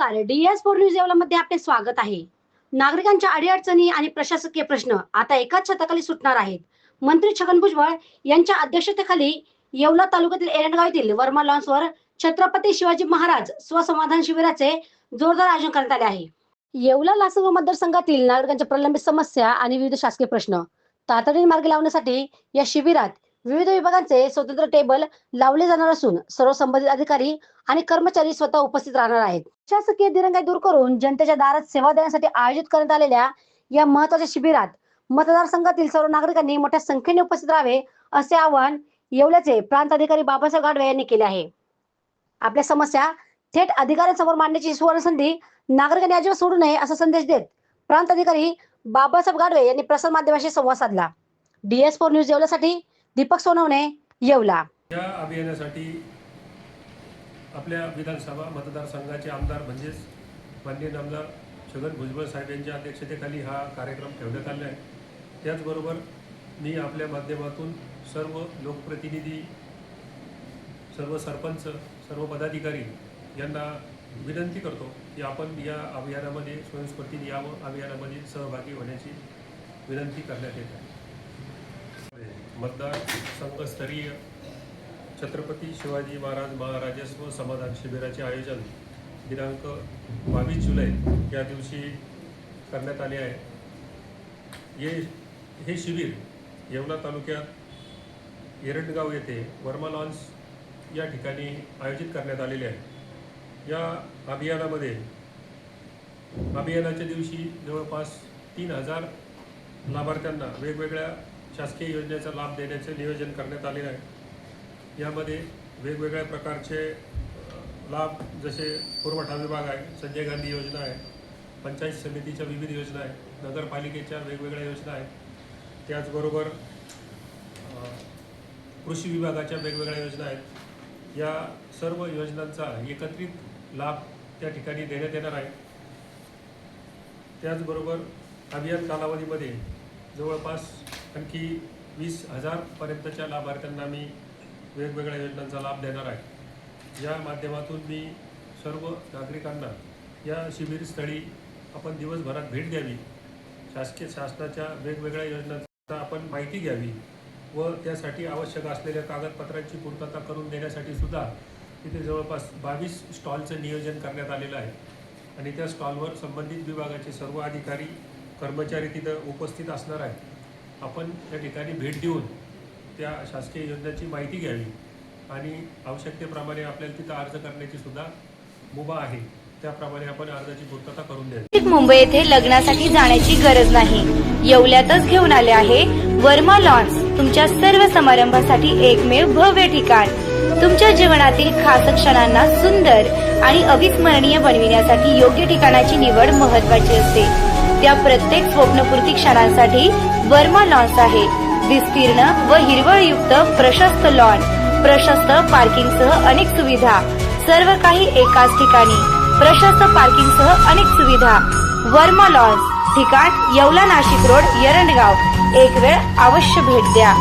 नमस्कार, DS4 news येवलामध्ये आपले स्वागत आहे। नागरिकांच्या अडीअडचणी आणि प्रशासकीय प्रश्न आता एकाच छताखाली सुटणार आहेत। मंत्री छगन भुजबळ यांच्या अध्यक्षतेखाली येवला तालुक्यातील एरंडगाव येथील वर्मा लॉन्सवर छत्रपती शिवाजी महाराज स्वसमाधान शिबिराचे जोरदार आयोजन करण्यात आले आहे। येवला लासलगाव मतदारसंघातील नागरिकांच्या प्रलंबित समस्या आणि विविध शासकीय प्रश्न तातडीने मार्गी लावण्यासाठी या शिबिरात विविध विभागांचे स्वतंत्र टेबल लावले जाणार असून सर्व संबंधित अधिकारी आणि कर्मचारी स्वतः उपस्थित राहणार आहेत। शासकीय दिरंगाई दूर करून जनतेच्या दारात सेवा देण्यासाठी आयोजित करण्यात आलेल्या या महत्त्वाच्या शिबिरात मतदारसंघातील सर्व नागरिकांनी मोठ्या संख्येने उपस्थित राहावे असे आवाहन येवल्याचे प्रांत अधिकारी बाबासाहेब गाडवे यांनी केले आहे। आपल्या समस्या थेट अधिकाऱ्यांसमोर मांडण्याची सुवर्ण संधी नागरिकांनी अजिबात सोडू नये असा संदेश देत प्रांत अधिकारी बाबासाहेब गाडवे यांनी प्रसार माध्यमांशी संवाद साधला। DS4 न्यूज येवल्यासाठी दीपक सोनवणे, येवला। या अभियानासाठी आपल्या विधानसभा मतदारसंघाचे आमदार म्हणजेच माननीय आमदार छगन भुजबळ साहेब यांच्या अध्यक्षतेखाली हा कार्यक्रम ठेवण्यात आला आहे। त्याचबरोबर मी आपल्या माध्यमातून सर्व लोकप्रतिनिधी, सर्व सरपंच, सर्व पदाधिकारी यांना विनंती करतो की आपण या अभियानामध्ये स्वयंस्फूर्तीने यावं, अभियानामध्ये सहभागी होण्याची विनंती करण्यात येत आहे। मतदार संघस्तरीय छत्रपती शिवाजी महाराज महाराजस्व समाधान शिबिराचे आयोजन दिनांक 22 जुलै या दिवशी करण्यात आले आहे। हे शिबिर येवला तालुक्यात एरंडगाव येथे वर्मा लॉन्स या ठिकाणी आयोजित करण्यात आलेले आहे। या अभियानाच्या दिवशी जवळपास 3000 लाभार्थ्यांना वेगवेगळ्या शासकीय योजनेचा लाभ देण्याचे नियोजन करण्यात आलेले आहे। यामध्ये वेगवेगळ्या प्रकारचे लाभ जसे पुरवठा विभाग आहे, संजय गांधी योजना आहे, पंचायत समितीच्या विविध योजना आहेत, नगरपालिकेच्या वेगवेगळ्या योजना आहेत, त्याचबरोबर कृषी विभागाच्या वेगवेगळ्या योजना आहेत। या सर्व योजनांचा एकत्रित लाभ त्या ठिकाणी देण्यात येणार आहे। त्याचबरोबर अभियान कालावधीमध्ये जवळपास आणखी 20,000 पर्यंतच्या लाभार्थ्यांना मी वेगवेगळ्या योजनांचा लाभ देणार आहे। या माध्यमातून मी सर्व नागरिकांना या शिबिरस्थळी आपण दिवसभरात भेट द्यावी, शासनाच्या वेगवेगळ्या योजनांचा आपण माहिती घ्यावी व त्यासाठी आवश्यक असलेल्या कागदपत्रांची पूर्तता करून देण्यासाठी सुद्धा तिथे जवळपास 22 स्टॉलचं नियोजन करण्यात आलेलं आहे आणि त्या स्टॉलवर संबंधित विभागाचे सर्व अधिकारी, कर्मचारी तिथं उपस्थित असणार आहेत। आपण त्या ठिकाणी भेट देऊन त्या शासकीय योजनेची माहिती घ्यावी आणि आवश्यकतेप्रमाणे आपल्याला तिथं अर्ज करण्याची सुद्धा मुभा आहे, त्याप्रमाणे आपण अर्जाची पूर्तता करून द्यावी। मुंबई येथे लग्नासाठी जाण्याची गरज नाही, येवल्यातच घेऊन आले आहे वर्मा लॉन्स, तुमच्या सर्व समारंभासाठी एकमेव भव्य ठिकाण। तुमच्या जीवनातील खास क्षणांना सुंदर आणि अविस्मरणीय बनविण्यासाठी योग्य ठिकाणाची निवड महत्त्वाची असते। त्या प्रत्येक स्वप्नपूर्ती क्षणांसाठी वर्मा लॉन्स आहे। विस्तीर्ण व हिरवळयुक्त प्रशस्त लॉन, प्रशस्त पार्किंगसह अनेक सुविधा, सर्व काही एकाच ठिकाणी, प्रशस्त पार्किंगसह अनेक सुविधा। वर्मा लॉन्स, ठिकाण येवला नाशिक रोड, एरंडगाव। एक वेळ अवश्य भेट द्या।